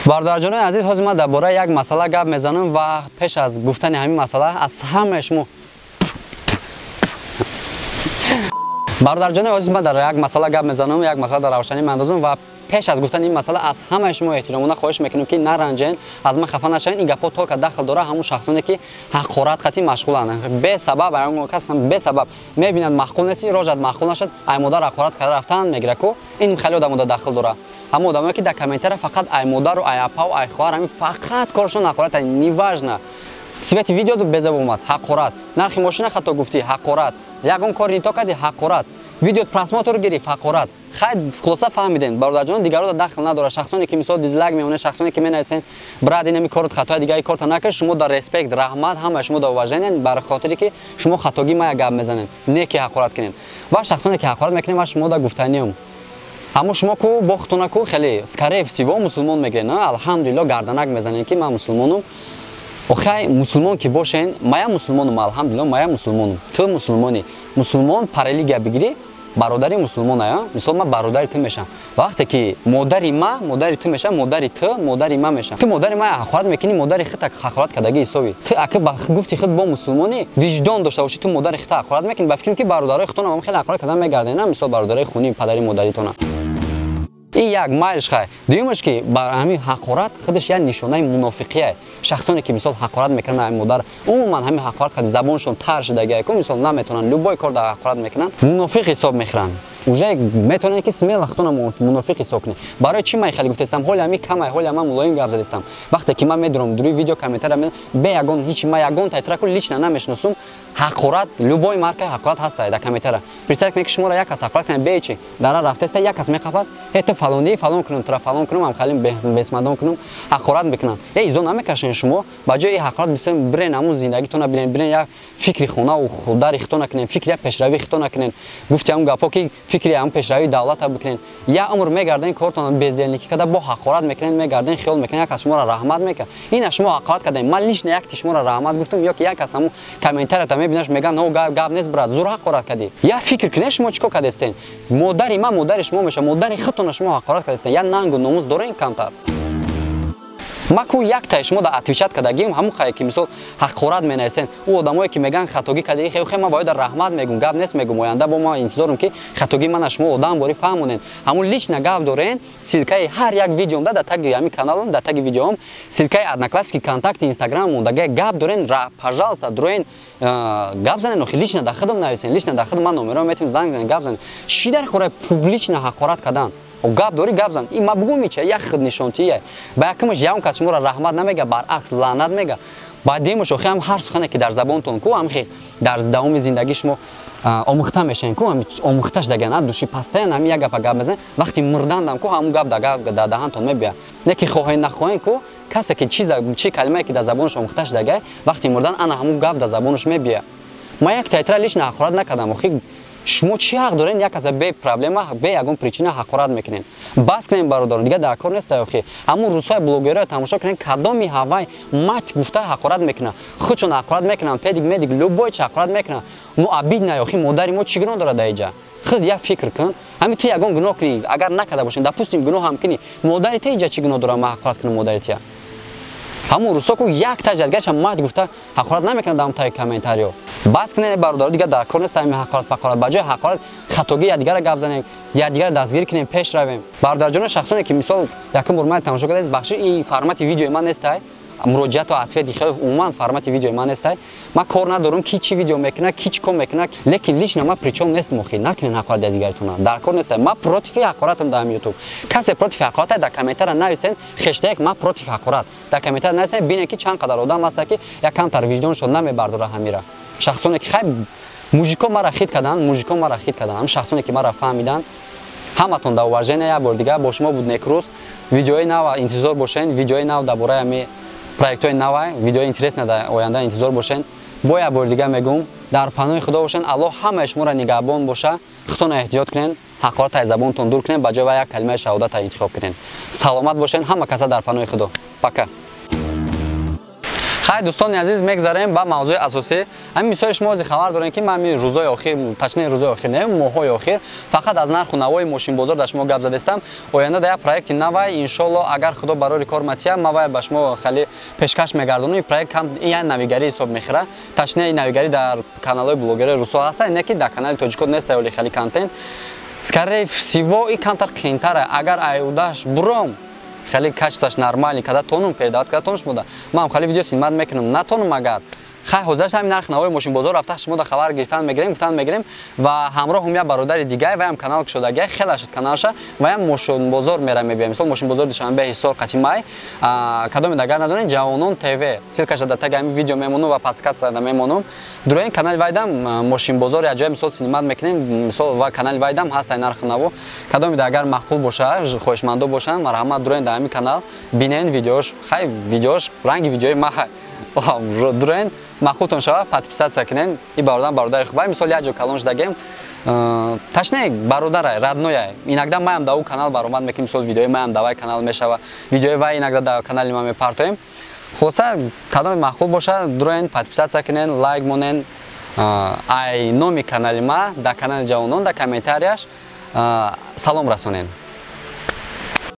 Бародарҷонои азиз, ҳозир ман дар бораи як масъала гап мезанам ва пеш аз гуфтани ҳамин масъала аз ҳамаи шумо Бародарҷонои азиз, ман дар як масъала гап мезанам, як масъала дар равшанӣ меандозам ва пеш аз гуфтани ин масъала аз ҳамаи шумо эҳтиромона хоҳиш мекунам ки наранҷен, аз ман хафа нашавед. Ин гапҳо то ка дахл дора ҳамун шахсоне ки ҳақорат қатӣ машғуланд. Бесабаб ягон кас бесабаб мебинад маъқул нест, рожат маъқул нашад, ай модар ҳақорат карда рафтаанд мегира ку. Ин хеле одамода дахл дора. Ҳамон одамое ки дар комментария фақат ай модару ай апаву ай хоҳар ҳамин фақат коршон ҳақорат ай неважна. Свети видео безаб омад ҳақорат, нархи мошина хато гуфтӣ ҳақорат, ягон кори нито кардӣ ҳақорат, видео просмотр гирифт ҳақорат. Хай хулоса фаҳмиден бародарҷон, дигаро дахл надора. Шахсоне ки мисол дизлайк меонед, шахсоне ки менависен брат ин корот хатои дигари корта накард, шумо дар респект, раҳмат, ҳамаи шумо дар уважение бар хотире ки шумо хатоги мая гап мезанед, не ки ҳақорат кунед. Ва шахсоне ки ҳақорат мекунед ва шумо дар гуфтаниам аммо шумо ку бохтона ку хеле скорее всего мусулмон мегӯед, алҳамдулилло гарданак мезанед ки ман мусулмонам. Охай мусулмон ки бошен, мая мусулмонам, алҳамдулилло мая мусулмонам, ту мусулмонӣ. Мусулмон по религия бигири, бародари мусулмон ая, мисол ман бародари ту мешам. Вақте ки модари ма, модари ту мешам, модари ту, модари ма мешам. Ту модари ма ҳақорат мекунӣ, модари хит ҳақорат кардаги ҳисоби. Ту ака ба гуфти хит бо мусулмонӣ виҷдон дошта бошӣ, ту модари хит ҳақорат мекунӣ, ба фикрем ки бародарои хитонам хеле ҳақорат кардан мегарден, мисол бародари хунӣ падари модаритона. ин як майлш хай. Дуюмаш ки бар ҳамин ҳақорат худаш як нишонаи мунофиқия. Шахсоне ки мисол ҳақорат мекунанд ҳамин модар, умуман ҳамин ҳақорат карди забоншон тар шудагиаку мисол наметонанд любой кор дар ҳақорат мекунанд, мунофиқ ҳисоб мехӯранд. Уже метонед ки смело хитона мунофиқ ҳисоб кунед. Барои чӣ ман хеле гуфтастам, ҳоли ҳамин камай, ҳоли ҳаман мулоим гап задистам. Вақте ки ман медонам дуруи видео комментария мен бе ягон ҳичи ман ягон тайтраку лично намешносум, ҳақорат любой марка ҳақорат ҳаста дар комментария. Представь кунед ки шуморо як кас ҳақорат кунад бе чӣ, дара рафтаста як кас мехапад, ту фалони фалон кунам, тура фалон кунам, ам халим бесмадон кунам, ҳақорат мекунанд. изо намекашен шумо, ба ҷои ҳақорат бисем бирен ҳамун зиндагитона бинен, бирен як фикри хонаву дари хитона кунен, фикри як пешравӣ хитона кунен. Гуфти ҳамун гапҳо ки фикри ҳамун пешравӣ давлата бикунен. Я умр мегарден кортон безделники када бо ҳақорат мекунен, мегарден хиёл мекунен як кас шуморо раҳмат мекунад. Ина шумо ҳақорат кардем. Ман лично якти шуморо раҳмат гуфтам, ё ки як кас ҳамун комментарията мебинаш меган но гап нест брат, зур ҳақорат кардӣ. Я фикр кунед шумо чӣ кор кардестен. Модари ман модари шумо меша, модари хитона шумо ҳақорат кардестен. Я нангу номус дорен камтар. Маку як тай шумо да отвечат кардагим ҳамун қае ки мисол ҳақорат менависен, у одамое ки меган хатоги кардагӣ хеле ман бояд раҳмат мегум, гап нест мегум, оянда бо ма интизорам ки хатоги мана шумо одам бори фаҳмонед. Ҳамун лично гап дорен, силкаи ҳар як видеом да таги ҳамин каналам, да таги видеом, силкаи одноклассники, контакти, инстаграм мондаги гап дорен, пожалуйста, дроен гап занен, охи лично да худам нависен, лично да худам ман номерам метавонем занг занен, гап занен. Чӣ дар хӯрай публично ҳақорат кардан? гап дори гап зан. Ин ма бугум мича як хид нишонтие. Ба якимаш ягон кас шуморо раҳмат намега, баръакс лаънат мега. Баъдемаш охи ҳам ҳар сухане ки дар забонтон ку ҳам хи дар давоми зиндагӣ шумо омӯхта мешавед ку, ҳам омӯхта шудагиан, души постоянно ҳамин як гапа гап мезанед, вақти мурдандам ку ҳамун гап дар даҳантон мебия. Не ки хоҳед нахоҳед ку касе ки чӣ калимае ки дар забонаш омӯхта шудагиа, вақти мурдан ана ҳамун гап дар забонаш мебия. Ма як тайтра лично ҳақорат накардам, охи шумо чӣ ҳақ доред як каса бе проблема, бе ягон причина ҳақорат мекунед? Бас кунед бародарон, дига дар кор нестай охи. Ҳамун рӯзҳои блогерро тамошо кунед, кадоми ҳавай мат гуфта ҳақорат мекунад. Худшон ҳақорат мекунанд, педик медик любой чӣ ҳақорат мекунанд. Ну обидно охи, модари мо чӣ гуноҳ дорад дар инҷа? Худ як фикр кун. Ҳамин ту ягон гуноҳ кунӣ, агар накарда бошем, допустим гуноҳ ҳам кунӣ, модари ту инҷа чӣ гуноҳ дорад ман ҳақорат кунам модари ту? ҳамун рӯзҳо ку як таҷаргаша мат гуфта ҳақорат намекунад дар таи комментариё. Бас кунед бародаро, дига дар кор нест ҳамин ҳақорат пақорат. Ба ҷои ҳақорат хатоги якдигара гап занем, якдигара дастгир кунем, пеш равем. Бародарҷоно шахсоне ки мисол якум бор ман тамошо кардед, бахши ин формати видеои ман нестай. Муроҷиату ответи хеле умуман формати видеои ман нестай. Ман кор надорам ки чӣ видео мекунад, ки чӣ кор мекунад, лекин лично ман причом нестам охи, накунед ҳақорат якдигаратона. Дар кор нестай. Ман против ҳақоратам дар YouTube. Касе против ҳақорат дар комментария нависен, хэштег ман против ҳақорат. Дар комментария нависен, бинед ки чанд қадар одам ҳаста ки якамтар виҷдоншон намебардора ҳамира. Шахсоне ки хай мужико мара хит карданд, мужико мара хит карданд. Ҳам шахсоне ки мара фаҳмиданд. Ҳаматон дар уважение як бор дига бо шумо буд Некрус. Видеои нав интизор бошен, видеои нав дар бораи ҳамин проектҳои навай, видеои интересна дар оянда интизор бошен. Бо як бор дига мегум, дар паноҳи Худо бошен. Аллоҳ ҳамаи шуморо нигаҳбон боша. Худтон эҳтиёт кунед, ҳақорат аз забонтон дур кунед, ба ҷои ва як калимаи шаҳодат интихоб кунед. Саломат бошен, ҳама каса дар паноҳи Худо. Пока. хай дӯстони азиз мегзарем ба мавзӯи асосӣ. ҳамин мисоли шумо ҳозир хабар дорем ки ман рӯзои охир, точнее рӯзои охир не, моҳҳои охир фақат аз нарху навои мошинбозор дар шумо гап задастам. Оянда дар як проекти навай иншолло агар худо барори кор матия мавай ба шумо хеле пешкаш мегардонам. Ин проект кам ин навигари ҳисоб мехӯрад. Точнее навигари дар каналҳои блогери русо ҳаста, не ки дар канали тоҷикот нест оли хеле контент. Скорее всего и камтар қиинтара. Агар айудаш буром хеле качестваш нормальный, когда тонум передавать, когда тонуш буда. Мам хеле видео снимать мекунам, натонум агар. Хай ҳозираш ҳамин нарх навои мошинбозор рафта шумо да хабар гирифтан мегирем ва ҳамроҳум як бародари дигай ваям канал кушодагия хеле шуд каналша ваям мошинбозор мера мебиям. Мисол мошинбозор Душанбе Ҳисор Қатимай кадоми дагар надонед Ҷавонон ТВ ссилкаша дар таги ҳамин видео мемонум ва подсказкада мемонум. Дуроин канали вайдам мошинбозор як ҷоя мисол снимат мекунем, мисол ва канали вайдам ҳаст ай нарх наво. Кадоми дагар мақбул боша, хоҳишмандо бошанд, марҳамат дуроин дар ҳамин канал бинен видеош, хай видеош ранги видеои маҳай дуроин мақбултон шава, подписатсия кунен. И бародари хубай мисол як ҷо калон шудагем ташне бародарай роднояй иногда маям да у канал баромад мекунем, мисол видеои маям давай канал мешава, видеои вай иногда да канали ма мепартоем. Хулоса кадоми мақбул боша дуроин подписатсия кунен, лайк монен, ай номи канали ма да канали Ҷавонон да комментарияш салом расонен.